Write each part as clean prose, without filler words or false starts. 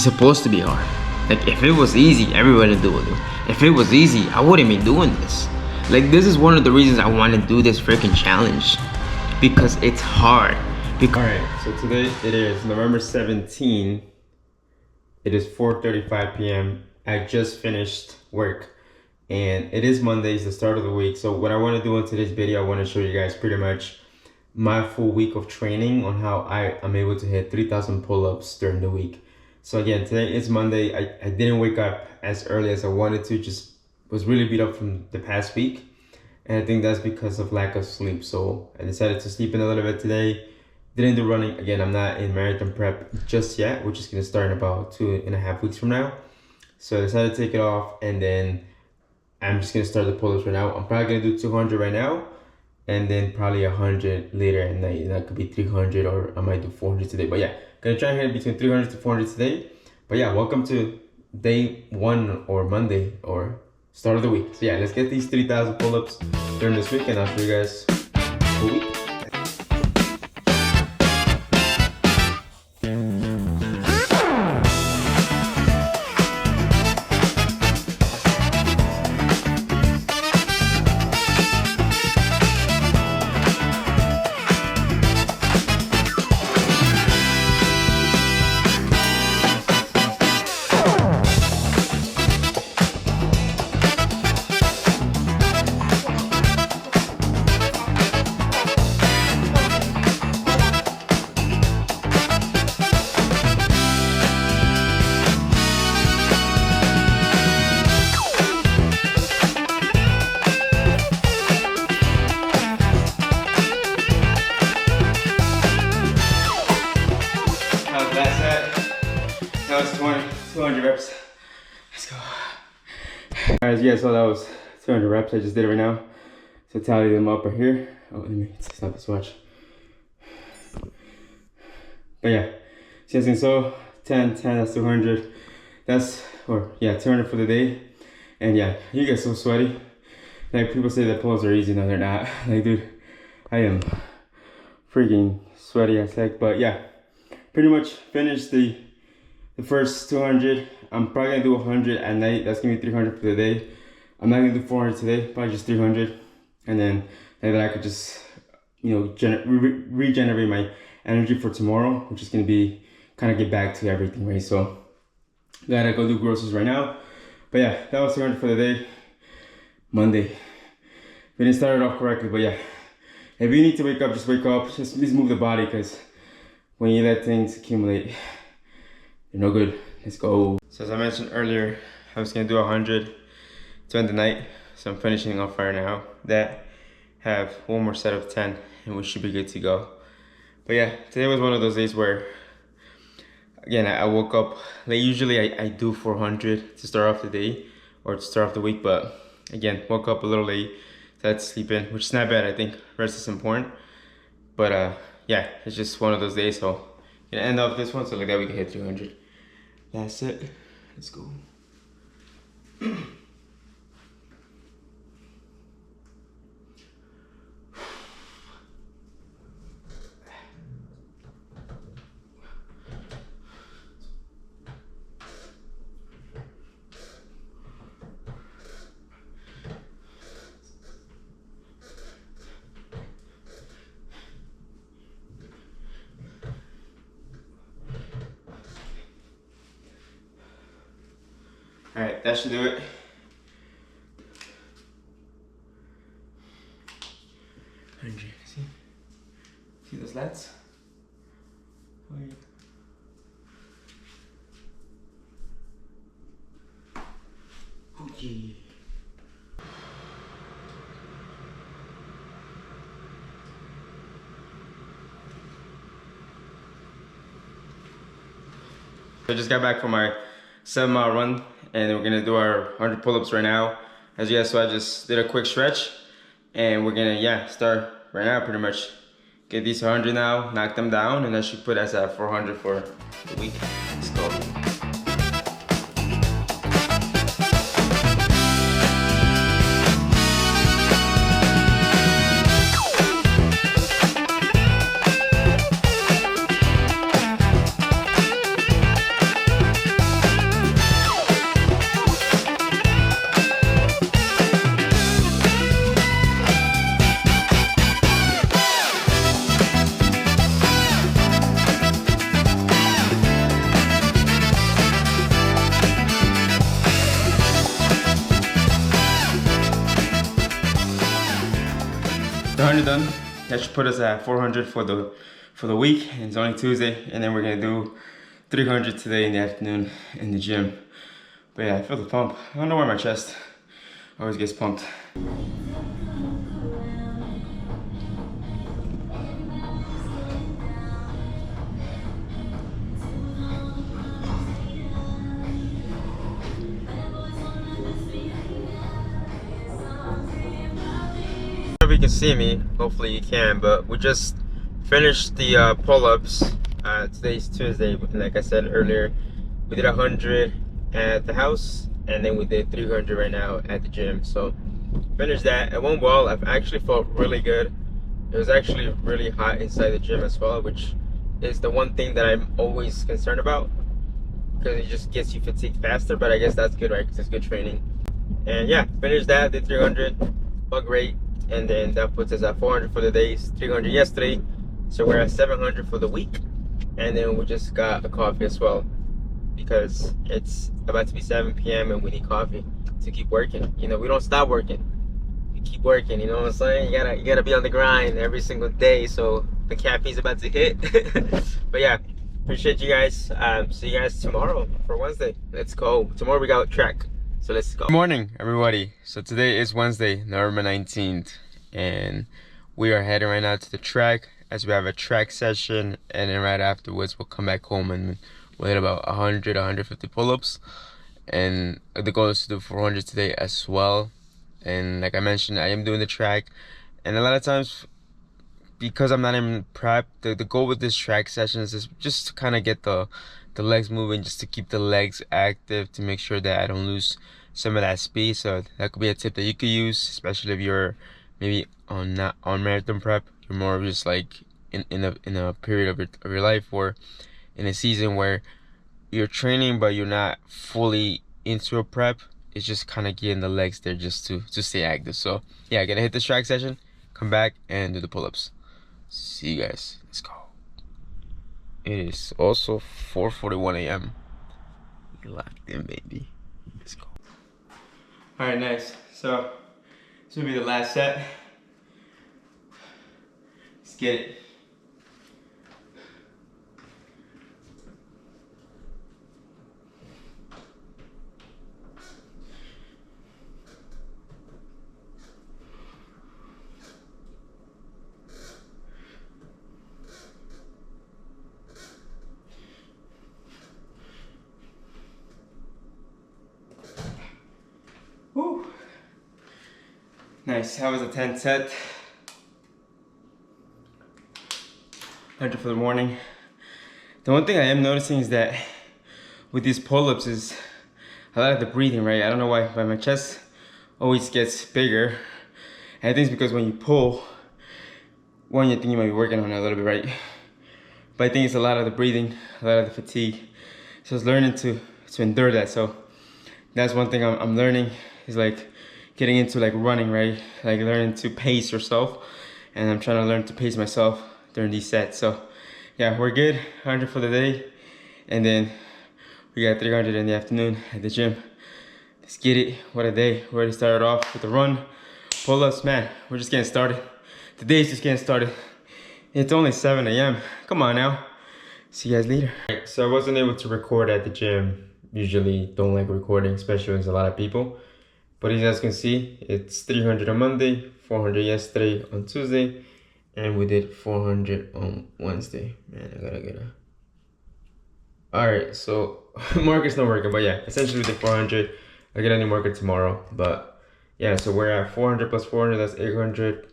supposed to be hard. Like if it was easy, everybody would do it. If it was easy, I wouldn't be doing this. Like this is one of the reasons I want to do this freaking challenge, because it's hard. Alright, so today it is November 17. It is 4:35 p.m. I just finished work and it is Monday, it's the start of the week. So what I want to do in today's video, I want to show you guys pretty much my full week of training on how I'm able to hit 3,000 pull-ups during the week. So again, today is Monday. I didn't wake up as early as I wanted to, just was really beat up from the past week. And I think that's because of lack of sleep. So I decided to sleep in a little bit today. Didn't do running. Again, I'm not in marathon prep just yet, which is gonna start in about 2.5 weeks from now. So I decided to take it off, and then I'm just gonna start the pull-ups right now. I'm probably gonna do 200 right now, and then probably 100 later at night. That could be 300, or I might do 400 today. But yeah, gonna try and hit between 300 to 400 today. But yeah, welcome to day one, or Monday, or start of the week. So yeah, let's get these 3,000 pull-ups during this week, and I'll show you guys the week. That was 200 reps. Let's go. Alright, yeah, so that was 200 reps. I just did it right now. So tally them up right here. Oh, let me stop this watch. But yeah, so 10, that's 200. That's, or yeah, 200 for the day. And yeah, you get so sweaty. Like people say that pull-ups are easy, no they're not. Like dude, I am freaking sweaty as heck. But yeah, pretty much finished the first 200. I'm probably gonna do 100 at night. That's gonna be 300 for the day. I'm not gonna do 400 today, probably just 300. And then like that I could just, you know, regenerate my energy for tomorrow, which is gonna be kind of get back to everything, right? So gotta go do groceries right now. But yeah, that was 200 for the day. Monday. We didn't start it off correctly, but yeah. If you need to wake up, just wake up. Just please move the body, because when you let things accumulate, you're no good. Let's go. So as I mentioned earlier, I was gonna do 100 to end the night. So I'm finishing off right now. That have one more set of 10 and we should be good to go. But yeah, today was one of those days where, again, I woke up late. Usually I do 400 to start off the day or to start off the week, but again, woke up a little late, so I had to sleep in, which is not bad. I think rest is important. But yeah, it's just one of those days. So gonna end off this one so like that we can hit 300. That's it. Let's go. Alright, that should do it. See those lats? Oh, yeah. Okay. I just got back from my 7-mile run, and we're gonna do our 100 pull-ups right now. As you guys saw, I just did a quick stretch, and we're gonna start right now. Pretty much get these 100 now, knock them down, and that should put us at 400 for the week. Let's go. 300 done. That should put us at 400 for the week, and it's only Tuesday, and then we're gonna do 300 today in the afternoon in the gym. But yeah, I feel the pump. I don't know why my chest always gets pumped. If you can see me, hopefully you can, but we just finished the pull-ups. Today's Tuesday, like I said earlier. We did 100 at the house, and then we did 300 right now at the gym. So finished that. It went well. I've actually felt really good. It was actually really hot inside the gym as well, which is the one thing that I'm always concerned about, because it just gets you fatigued faster. But I guess that's good, right? Because it's good training. And yeah, finished that, did 300, felt great. And then that puts us at 400 for the days, 300 yesterday. So we're at 700 for the week. And then we just got a coffee as well, because it's about to be 7 p.m. and we need coffee to keep working. You know, we don't stop working. We keep working, you know what I'm saying? You gotta be on the grind every single day, so the caffeine's about to hit. But yeah, appreciate you guys. See you guys tomorrow for Wednesday. Let's go. Tomorrow we got track. So let's go. Good morning, everybody. So today is Wednesday, November 19th, and we are heading right now to the track, as we have a track session, and then right afterwards we'll come back home and we'll hit about 100, 150 pull-ups, and the goal is to do 400 today as well. And like I mentioned, I am doing the track, and a lot of times, because I'm not in prep, the goal with this track sessions is just to kind of get the legs moving, just to keep the legs active, to make sure that I don't lose some of that speed. So that could be a tip that you could use, especially if you're maybe not on marathon prep. You're more of just like in a period of your life, or in a season where you're training but you're not fully into a prep. It's just kind of getting the legs there just to stay active. So yeah, gonna hit this track session, come back and do the pull-ups. See you guys. Let's go. It is also 4:41 a.m. Locked in, baby. Let's go. All right, nice. So this will be the last set. Let's get it. Woo. Nice. That was a 10 set. 100 for the morning. The one thing I am noticing is that with these pull-ups is a lot of the breathing, right? I don't know why, but my chest always gets bigger. And I think it's because when you pull, one, you think you might be working on it a little bit, right? But I think it's a lot of the breathing, a lot of the fatigue. So I was learning to endure that. So that's one thing I'm learning, is like getting into like running, right? Like learning to pace yourself. And I'm trying to learn to pace myself during these sets. So yeah, we're good. 100 for the day. And then we got 300 in the afternoon at the gym. Let's get it. What a day. We already started off with the run. Pull-ups, man. We're just getting started. The day's just getting started. It's only 7 a.m. Come on now. See you guys later. Right, so I wasn't able to record at the gym. Usually don't like recording, especially when there's a lot of people. But as you guys can see, it's 300 on Monday, 400 yesterday on Tuesday, and we did 400 on Wednesday. Man, I gotta get a... Alright, so market's not working, but yeah, essentially we did 400. I'll get a new market tomorrow, but yeah, so we're at 400 plus 400, that's 800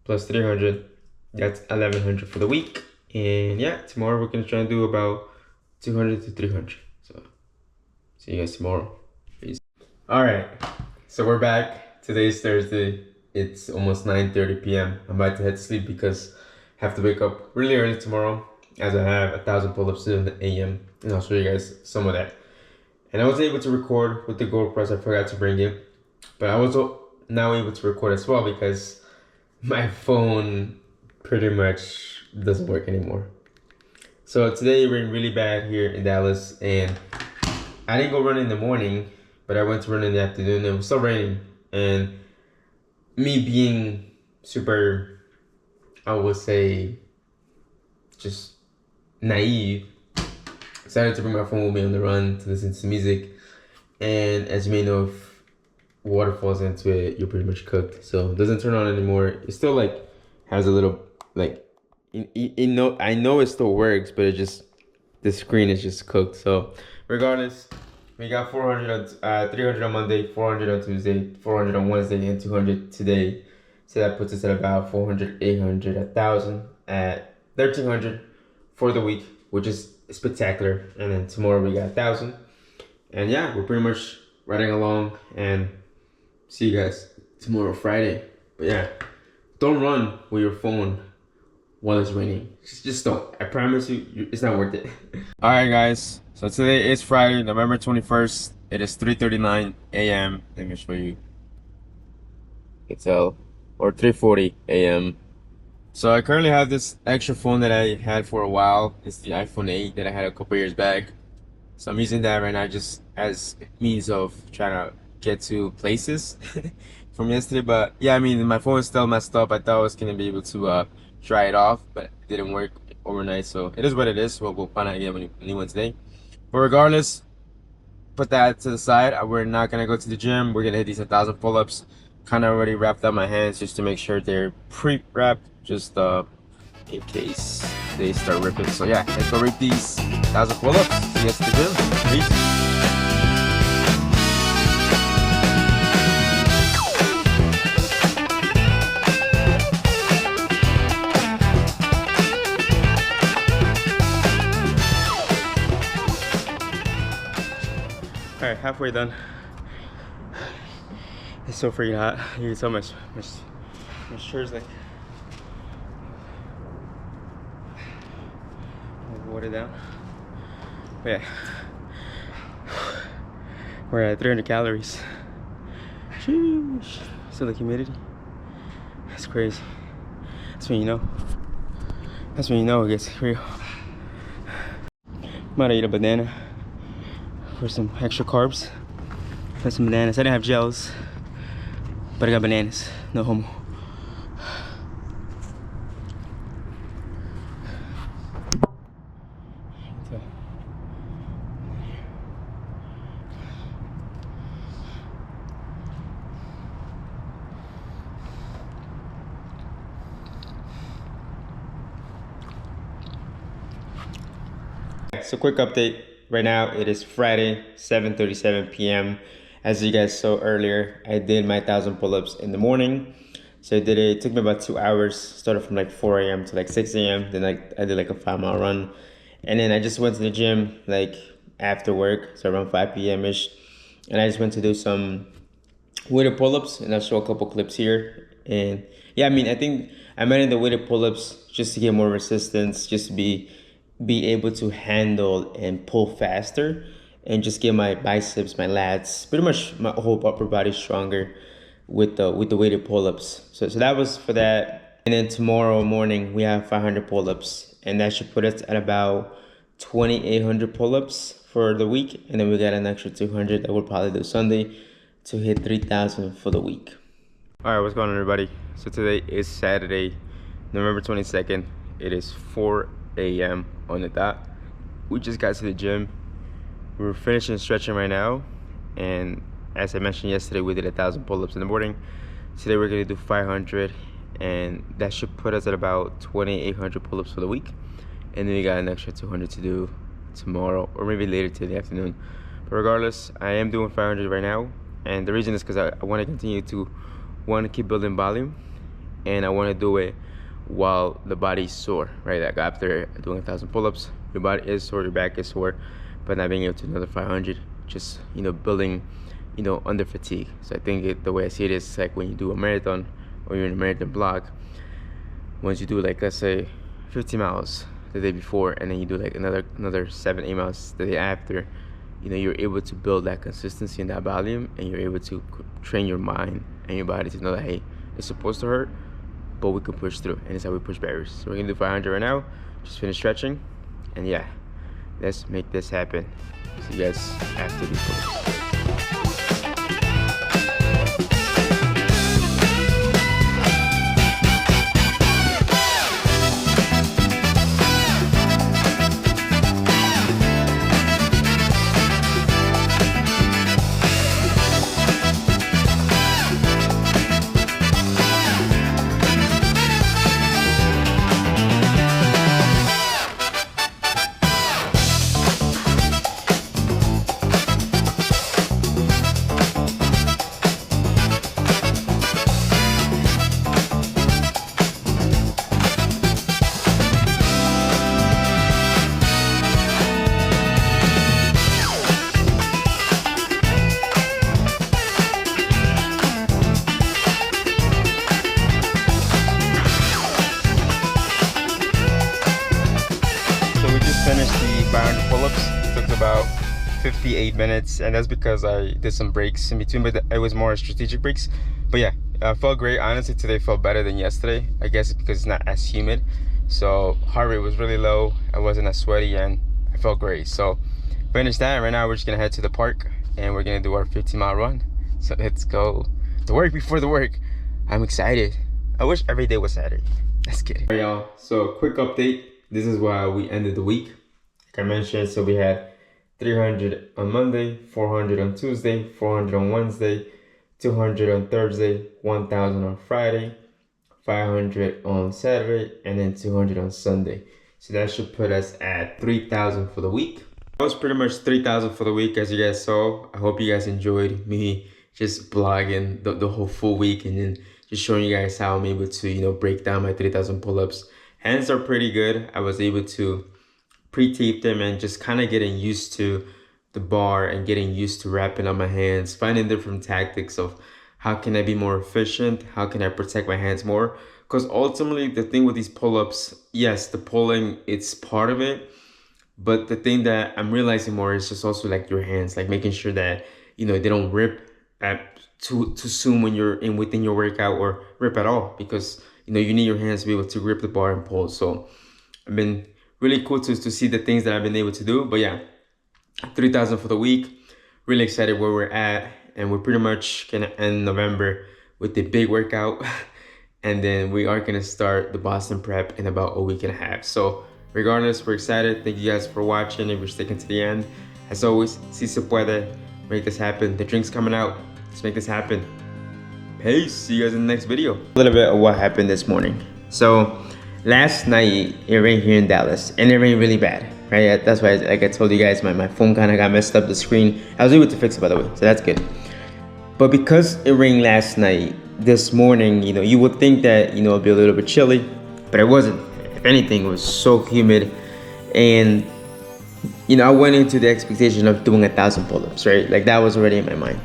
plus 300, that's 1100 for the week. And yeah, tomorrow we're gonna try and do about 200 to 300. So see you guys tomorrow. Peace. Alright, so we're back. Today's Thursday. It's almost 9:30 p.m. I'm about to head to sleep because I have to wake up really early tomorrow, as I have 1,000 pull-ups in the AM, and I'll show you guys some of that. And I was able to record with the GoPros. I forgot to bring it, but I was now able to record as well because my phone pretty much doesn't work anymore. So today it rained really bad here in Dallas, and I didn't go run in the morning, but I went to run in the afternoon. It was still raining, and me being super I would say, just naive, decided to bring my phone with me on the run to listen to music. And as you may know, if water falls into it, you're pretty much cooked. So it doesn't turn on anymore. It still like has a little like, I know it still works, but it just, the screen is just cooked. So regardless, we got 300 on Monday, 400 on Tuesday, 400 on Wednesday, and 200 today. So that puts us at about 400, 800, 1,000, at 1,300 for the week, which is spectacular. And then tomorrow we got 1,000. And yeah, we're pretty much riding along, and see you guys tomorrow, Friday. But yeah, don't run with your phone while it's raining. Just don't. I promise you, it's not worth it. All right, guys. So today is Friday, November 21st. It is 3:39 a.m. Let me show you. You can tell, or 3:40 a.m. So I currently have this extra phone that I had for a while. It's the iPhone 8 that I had a couple years back. So I'm using that right now just as means of trying to get to places from yesterday. But yeah, I mean, my phone is still messed up. I thought I was gonna be able to dry it off, but it didn't work overnight. So it is what it is. Well, we'll find out again when a new one today. But regardless, put that to the side. We're not gonna go to the gym. We're gonna hit these 1,000 pull-ups. Kind of already wrapped up my hands just to make sure they're pre-wrapped, just in case they start ripping. So yeah, let's go rip these 1,000 pull-ups. See you guys at the gym. Peace. All right, halfway done. It's so freaking hot. You can tell my shirt's like watered down. But yeah, we're at 300 calories. Sheesh. So the humidity, that's crazy. That's when you know. That's when you know it gets real. I'm gonna eat a banana for some extra carbs. Got some bananas. I didn't have gels, but I got bananas. No homo. So quick update. Right now it is Friday, 7:37 p.m. As you guys saw earlier, I did my 1,000 pull-ups in the morning. So I did it. It took me about 2 hours. Started from like 4 a.m. to like 6 a.m. Then I did like a 5-mile run, and then I just went to the gym like after work, so around 5 p.m. ish, and I just went to do some weighted pull-ups, and I'll show a couple clips here. And yeah, I mean, I think I made the weighted pull-ups just to get more resistance, just to be able to handle and pull faster, and just get my biceps, my lats, pretty much my whole upper body stronger with the weighted pull-ups. So that was for that. And then tomorrow morning we have 500 pull-ups, and that should put us at about 2,800 pull-ups for the week. And then we got an extra 200 that we'll probably do Sunday to hit 3,000 for the week. All right, what's going on, everybody? So today is Saturday, November 22nd. It is 4 a.m. on the dot. We just got to the gym. We're finishing stretching right now, and as I mentioned yesterday, we did 1,000 pull-ups in the morning. Today we're gonna do 500, and that should put us at about 2,800 pull-ups for the week. And then we got an extra 200 to do tomorrow, or maybe later today afternoon. But regardless, I am doing 500 right now, and the reason is because I want to continue to keep building volume, and I want to do it while the body's sore, right? Like after doing 1,000 pull-ups, your body is sore, your back is sore, but not being able to do another 500, just, building, under fatigue. So I think the way I see it is like when you do a marathon, or you're in a marathon block, once you do like, let's say 50 miles the day before, and then you do like another 7-8 miles the day after, you're able to build that consistency and that volume, and you're able to train your mind and your body to know that, hey, it's supposed to hurt, but we can push through, and it's how we push barriers. So we're gonna do 500 right now. Just finish stretching, and yeah, let's make this happen. See you guys after these pull-ups. 58 minutes, and that's because I did some breaks in between, but it was more strategic breaks. But yeah, I felt great. Honestly, today felt better than yesterday. I guess it's because it's not as humid, so heart rate was really low. I wasn't as sweaty, and I felt great. So finished that. Right now we're just gonna head to the park and we're gonna do our 15-mile run. So let's go to work before the work. I'm excited. I wish every day was Saturday. Let's get it. All right, y'all, so quick update. This is why we ended the week. Like I mentioned, so we had 300 on Monday, 400 on Tuesday, 400 on Wednesday, 200 on Thursday, 1,000 on Friday, 500 on Saturday, and then 200 on Sunday. So that should put us at 3,000 for the week. That was pretty much 3,000 for the week, as you guys saw. I hope you guys enjoyed me just blogging the whole full week and then just showing you guys how I'm able to, you know, break down my 3,000 pull-ups. Hands are pretty good. I was able to pre-tape them and just kind of getting used to the bar and getting used to wrapping up my hands, finding different tactics of how can I be more efficient, how can I protect my hands more. Because ultimately the thing with these pull-ups, yes, the pulling, it's part of it, but the thing that I'm realizing more is just also like your hands, like making sure that, you know, they don't rip at too soon when you're within your workout, or rip at all, because, you know, you need your hands to be able to grip the bar and pull. So I've been really cool to see the things that I've been able to do. But yeah, 3,000 for the week. Really excited where we're at, and we're pretty much gonna end November with the big workout. And then we are gonna start the Boston prep in about a week and a half. So regardless, we're excited. Thank you guys for watching and for sticking to the end. As always, si se puede, make this happen. The drink's coming out. Let's make this happen. Peace. See you guys in the next video. A little bit of what happened this morning. So last night it rained here in Dallas, and it rained really bad, right? That's why, like I told you guys, my phone kind of got messed up, the screen. I was able to fix it, by the way, so that's good. But because it rained last night, this morning, you know, you would think that, you know, it'd be a little bit chilly, but it wasn't. If anything, it was so humid. And, you know, I went into the expectation of doing 1,000 pull-ups, right? Like that was already in my mind.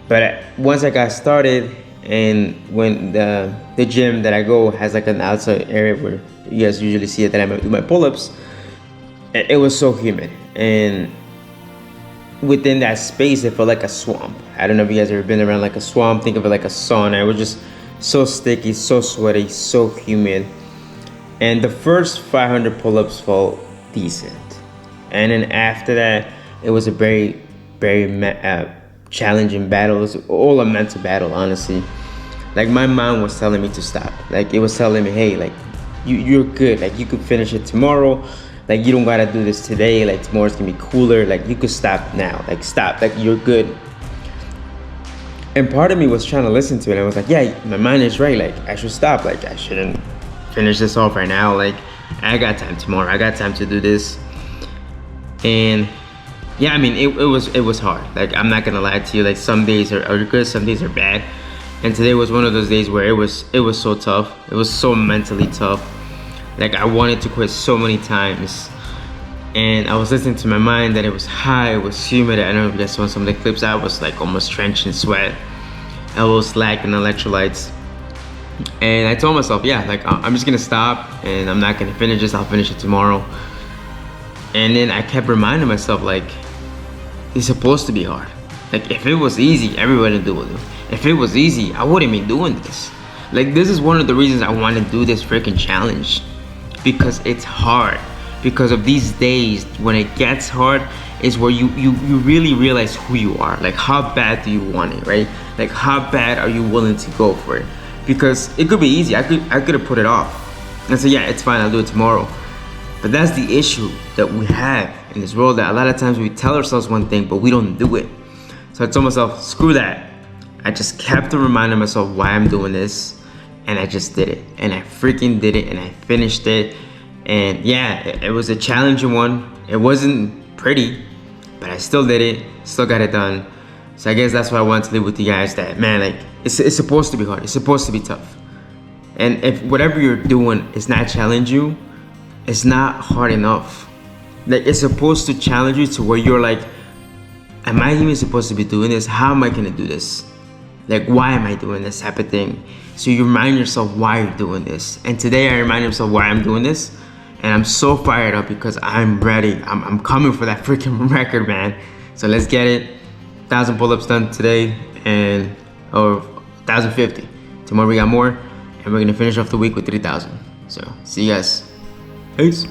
But once I got started, and when the gym that I go has like an outside area where you guys usually see it that I do my pull-ups, it was so humid, and within that space it felt like a swamp. I don't know if you guys ever been around like a swamp. Think of it like a sauna. It was just so sticky, so sweaty, so humid. And the first 500 pull-ups felt decent, and then after that it was a very challenging battle. It was all a mental battle, honestly. Like my mind was telling me to stop. Like it was telling me, hey, like you're good. Like you could finish it tomorrow. Like you don't gotta do this today. Like tomorrow's gonna be cooler. Like you could stop now. Like stop. Like you're good. And part of me was trying to listen to it. I was like, yeah, my mind is right. Like I should stop. Like I shouldn't finish this off right now. Like I got time tomorrow. I got time to do this. And yeah, I mean, it was hard. Like I'm not gonna lie to you. Like some days are good, some days are bad. And today was one of those days where it was so tough. It was so mentally tough. Like I wanted to quit so many times, and I was listening to my mind that it was high, it was humid. I don't know if you guys saw some of the clips. I was like almost drenched in sweat. I was lacking electrolytes, and I told myself, yeah, like I'm just gonna stop and I'm not gonna finish this. I'll finish it tomorrow. And then I kept reminding myself, like, it's supposed to be hard. Like if it was easy, everybody would do it. If it was easy, I wouldn't be doing this. Like this is one of the reasons I want to do this freaking challenge, because it's hard. Because of these days when it gets hard is where you really realize who you are. Like how bad do you want it, right? Like how bad are you willing to go for it? Because it could be easy. I could have put it off and say, yeah, it's fine, I'll do it tomorrow. But that's the issue that we have in this world, that a lot of times we tell ourselves one thing but we don't do it. So I told myself, screw that. I just kept reminding myself why I'm doing this, and I just did it. And I freaking did it, and I finished it. And yeah, it was a challenging one. It wasn't pretty, but I still did it, still got it done. So I guess that's why I want to leave with you guys, that man, like it's supposed to be hard, it's supposed to be tough. And if whatever you're doing is not challenge you, it's not hard enough. Like it's supposed to challenge you to where you're like, am I even supposed to be doing this? How am I gonna do this? Like, why am I doing this type of thing? So you remind yourself why you're doing this. And today I remind myself why I'm doing this, And I'm so fired up because I'm ready. I'm coming for that freaking record, man. So let's get it. 1,000 pull-ups done today, or 1,050. Tomorrow we got more, and we're gonna finish off the week with 3,000. So see you guys. Peace.